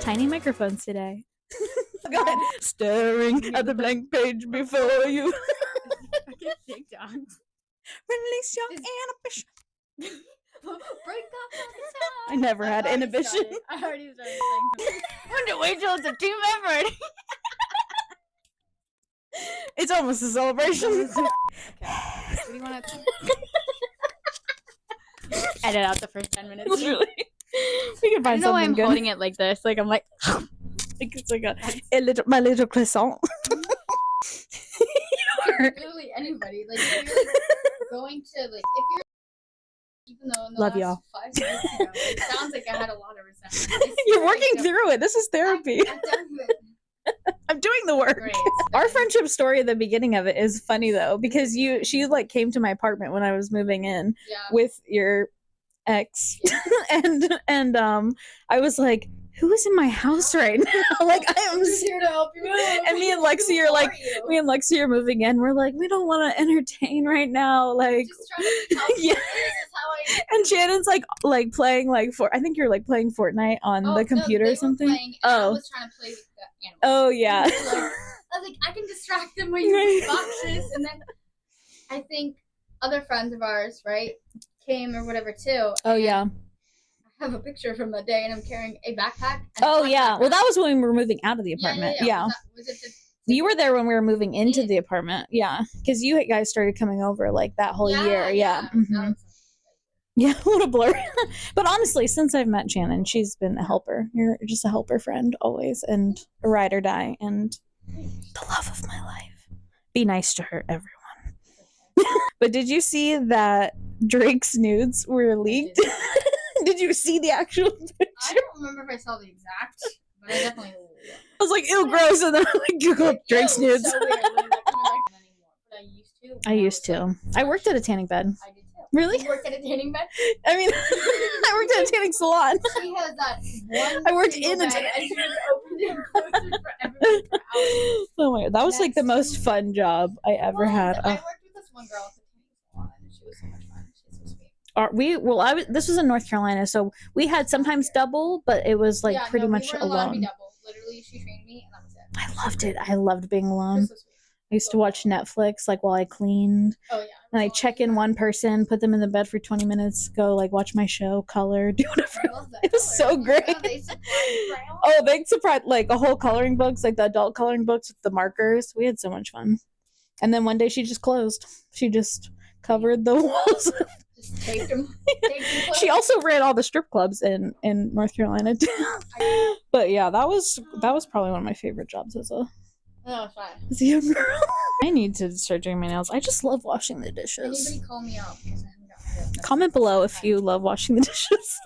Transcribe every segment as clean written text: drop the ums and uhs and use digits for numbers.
tiny microphones today. Go ahead. Staring at the blank page before you. TikTok. Release your inhibition. Break up all the time. I never had inhibition. I already started saying I'm gonna wait till it's a team effort. It's almost a celebration. Okay. What do you want to edit out the first 10 minutes? Literally. We can I find don't know why I'm something good. holding it like this. Like I'm like It's like my little croissant. literally anybody. Like if you're like, going to like if you're even though in the Love last y'all. 5 minutes ago, it sounds like I had a lot of resentment. You're working through it. This is therapy. I'm done with it. I'm doing the work. Great. Our friendship story at the beginning of it is funny though, because she like came to my apartment when I was moving in Yeah. with your ex, and I was like, who is in my house right now? Like I am. I'm just here to help you out. And me and Lexi are like, me and Lexi are moving in. We're like, we don't want to entertain right now. Like, just trying to help you. yeah. This is how I. And Shannon's like playing I think you're like playing Fortnite on the computer or something. Playing, and I was trying to play with the animals. Oh yeah. I was like, I can distract them when you make boxes, and then I think other friends of ours, right, came or whatever too. Oh yeah. I have a picture from that day, and I'm carrying a backpack. And Oh a yeah. backpack. Well, that was when we were moving out of the apartment. Yeah. Was it the You were there when we were moving into the apartment. Yeah, because you guys started coming over like that whole year. Yeah. That was Yeah, what a blur. But honestly, since I've met Shannon, she's been a helper. You're just a helper friend always, and a ride or die, and the love of my life. Be nice to her, everyone. But did you see that Drake's nudes were leaked? Did you see the actual picture? I don't remember if I saw the exact, but I definitely. I was like, ew, gross, and then I like Googled Drake's Ew, nudes. So weird. Like, anymore, but I used to. I worked at a tanning bed. I did too. Really? You worked at a tanning bed? I mean, I worked at a tanning salon. She has that one. I worked single in a bed, and she just opened it and closed it for everybody for hours. Oh my god, that was like the That's most fun job I ever had. I worked with this one girl at the tanning salon, and she was so much fun. She's so sweet. This was in North Carolina, so we had sometimes double, but it was like pretty much we weren't allowed to be alone. double. Literally, she trained me, and that was it. I loved it. I loved being She alone. was so sweet. I used to watch Netflix like while I cleaned, Oh yeah. and I check in one person, put them in the bed for 20 minutes, go like watch my show, color, do whatever. I love that. It was so great. Oh, they supplied crayons. Oh, they supplied like a whole coloring books, like the adult coloring books with the markers. We had so much fun. And then one day she just closed. She just covered the walls. Just taped them. She also ran all the strip clubs in North Carolina too. But yeah, that was probably one of my favorite jobs as a young girl. I need to start doing my nails. I just love washing the dishes. Anybody call me out because I haven't gotten it. Comment below if you love washing the dishes.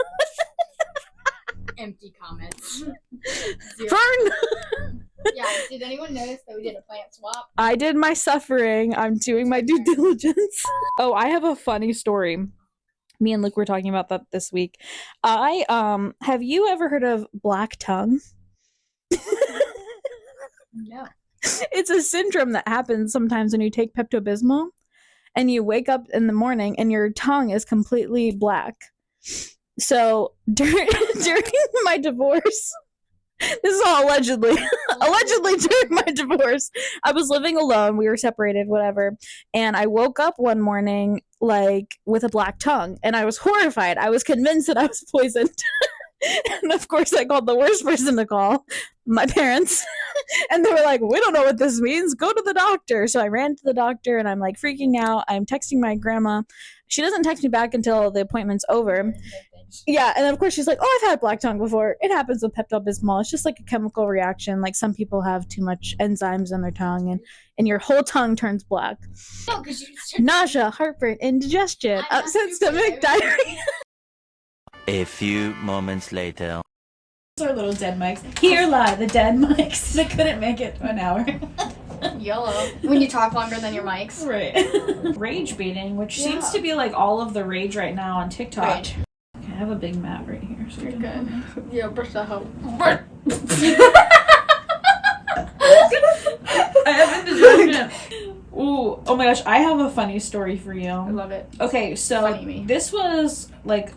Empty comments. Fern! Yeah, did anyone notice that we did a plant swap? I did my suffering. I'm doing my due diligence. Oh, I have a funny story. Me and Luke were talking about that this week. Have you ever heard of black tongue? No. It's a syndrome that happens sometimes when you take Pepto-Bismol and you wake up in the morning and your tongue is completely black. So during my divorce, this is all allegedly during my divorce, I was living alone. We were separated, whatever. And I woke up one morning like with a black tongue, and I was horrified. I was convinced that I was poisoned. And of course I called the worst person to call, my parents. And they were like, we don't know what this means, go to the doctor. So I ran to the doctor and I'm like freaking out. I'm texting my grandma. She doesn't text me back until the appointment's over. Yeah, and then of course she's like, oh, I've had black tongue before. It happens with Pepto-Bismol. It's just like a chemical reaction. Like some people have too much enzymes in their tongue and your whole tongue turns black. No, because you Nausea, heartburn, indigestion, upset stomach, diarrhea. A few moments later. These are little dead mics. Here lie the dead mics that couldn't make it to an hour. Yellow. When you talk longer than your mics. Right. Rage baiting, which seems to be like all of the rage right now on TikTok. Rage. Okay, I have a big mat right here. So You're good. Yeah, brush that hoe. I have indigestion. Ooh, oh my gosh, I have a funny story for you. I love it. Okay, so Funny me. this was like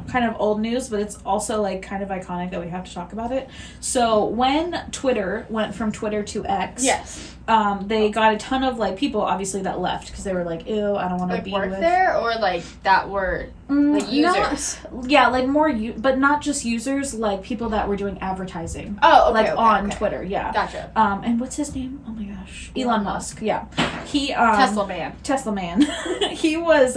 kind of old news, but it's also like kind of iconic that we have to talk about it. So when Twitter went from Twitter to X, Yes. they got a ton of like people obviously that left because they were like, ew, I don't want to Like be work with there, or like that were like users. Yeah, like more but not just users, like people that were doing advertising. Oh, okay. Like on Twitter, yeah. Gotcha. And what's his name? Oh my gosh, Elon Musk. Yeah, he Tesla man. Tesla man. He was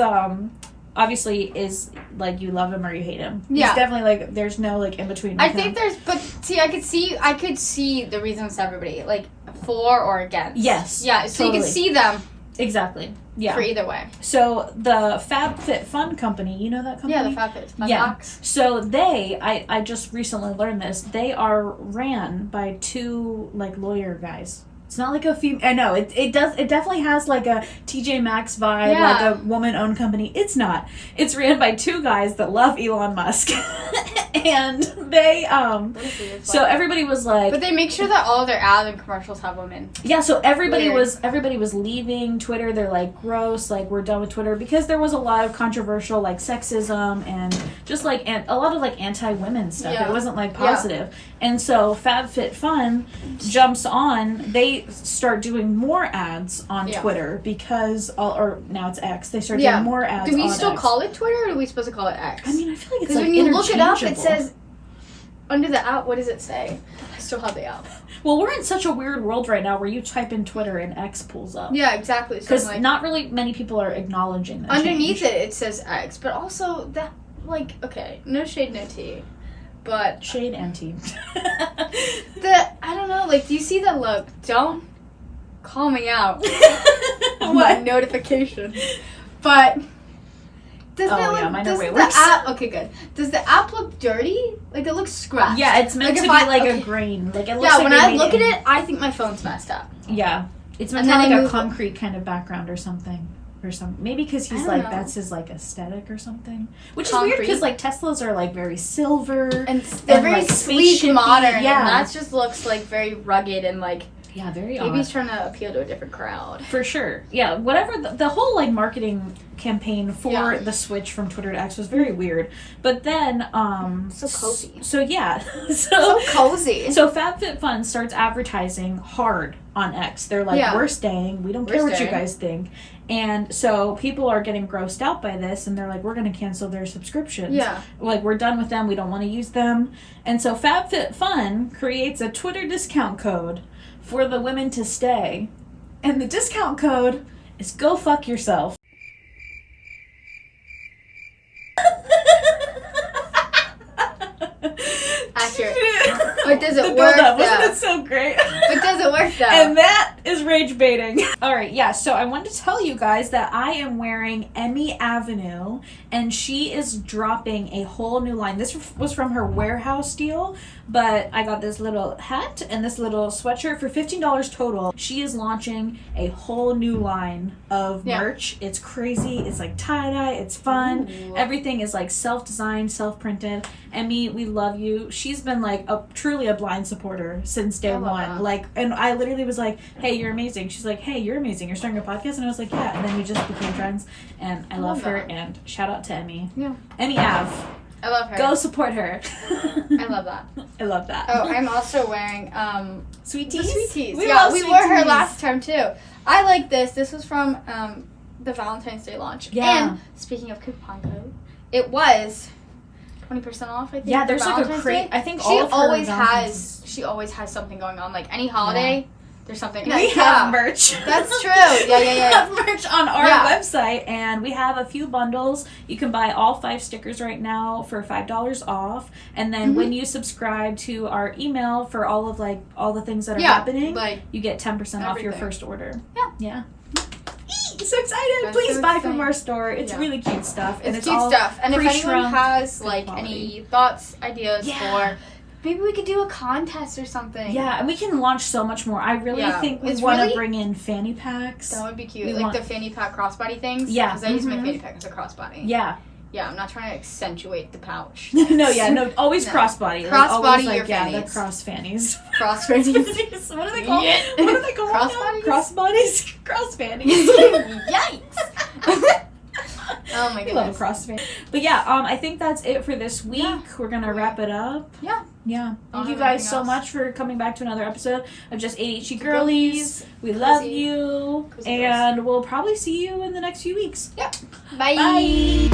obviously is like you love him or you hate him. Yeah. He's definitely like there's no like in between. I think there's, but see, I could see the reasons everybody like for or against. Yes. Yeah. So totally. you can see them. Exactly. Yeah. For either way. So the FabFitFun company, you know that company? Yeah, the FabFitFun Yeah. box. So I just recently learned this. They are ran by two like lawyer guys. It's not like a female. I know it definitely has like a TJ Maxx vibe, Yeah. like a woman-owned company. It's not. It's ran by two guys that love Elon Musk, and they So everybody was like, but they make sure that all of their ads and commercials have women. yeah. So everybody Weird. was leaving Twitter. They're like, gross. Like we're done with Twitter because there was a lot of controversial like sexism and just like a lot of like anti-women stuff. Yeah. It wasn't like positive. And so FabFitFun jumps on. They start doing more ads on Twitter because or now it's X. They start doing more ads. Do we on still X. call it Twitter, or are we supposed to call it X? I mean, I feel like it's because like when you look it up, it interchangeable. says under the app. What does it say? I still have the app. Well, we're in such a weird world right now where you type in Twitter and X pulls up. Yeah, exactly. Because like, not really many people are acknowledging that. underneath change. it says X, but also that like okay, no shade, no tea, but Shade and tea. I don't know. Like, do you see the look? Don't call me out on my What? notification, but. Does mine are way the worse. app, okay, good. Does the app look dirty? Like, it looks scratched. Yeah, it's meant Like, to if be like okay. a grain. Like it looks Yeah, like when they I made look at in- it, I think my phone's messed up. Yeah, it's meant And to have then I like a move- concrete kind of background or something. Or something. Maybe because he's I like don't know. that's his like aesthetic or something. Which is Concrete. weird because like Teslas are like very silver And they're very like, sleek, spaceshipy. modern. Yeah, And that just looks like very rugged and like yeah, very maybe odd. he's trying to appeal to a different crowd. For sure. Yeah, whatever. The whole, like, marketing campaign for Yeah. the switch from Twitter to X was very weird. But then, So cozy. So, yeah. So cozy. So FabFitFun starts advertising hard on X. They're like, Yeah. we're staying. We don't care what you guys think. And so people are getting grossed out by this, and they're like, we're going to cancel their subscriptions. Yeah. Like, we're done with them. We don't want to use them. And so FabFitFun creates a Twitter discount code for the women to stay. And the discount code is go fuck yourself. Accurate. But does it The work, build-up, though? wasn't it so great? But does it work though? And that is rage baiting. Alright, yeah, so I wanted to tell you guys that I am wearing Emmy Avenue, and she is dropping a whole new line. This was from her warehouse deal, but I got this little hat and this little sweatshirt for $15 total. She is launching a whole new line of merch. It's crazy. It's like tie-dye. It's fun. Ooh. Everything is like self-designed, self-printed. Emmy, we love you. She's been like truly a blind supporter since day I love one. that. Like, and I literally was like, hey, you're amazing. She's like, hey, you're amazing. You're starting a podcast? And I was like, yeah. And then we just became friends. And I love her. that. And shout out to Emmy. Yeah. Emmy Ave. I love her. Go support her. I love that. I love that. Oh, I'm also wearing Sweet the teas? sweet teas. We Yeah, love we sweet wore her teas. last time too. I like this. This was from the Valentine's Day launch. Yeah. And speaking of coupon code, it was 20% off. I think. Yeah, for there's like a Valentine's crate. Day. I think She all of her always Valentine's- has. She always has something going on. Like any holiday, there's something. We Like, have merch. That's true. Yeah. We have merch on our Yeah. website, and we have a few bundles. You can buy all 5 stickers right now for $5 off, and then when you subscribe to our email for all of like all the things that are happening, like you get 10% off your everything. first order. Yeah. Yeah. So excited! That's Please so buy exciting. from our store. It's Yeah. really cute stuff, and It's it's cute all stuff. And if anyone pre-shrunk, has good like quality. any thoughts, ideas Yeah. for, maybe we could do a contest or something. Yeah, and we can launch so much more. I really Yeah. think we It's want to really- bring in fanny packs. That would be cute. We Like want- the fanny pack crossbody things. Yeah. Because I use my Mhm. fanny pack as a crossbody. Yeah. Yeah, I'm not trying to accentuate the pouch. no, always No. crossbody. Crossbody always, your the fannies. cross fannies. Cross fannies. What are they called? Yeah. What are they called? Crossbodies? Crossbodies? Cross fannies. Yikes! Oh my We love a goodness. CrossFit. But yeah, I think that's it for this week. Yeah. We're gonna wrap it up. Yeah. Yeah. Don't Thank you have guys anything so else. much for coming back to another episode of Just ADHD Girlies. We love Cozy. you. Cozy And we'll probably see you in the next few weeks. Bye. Bye.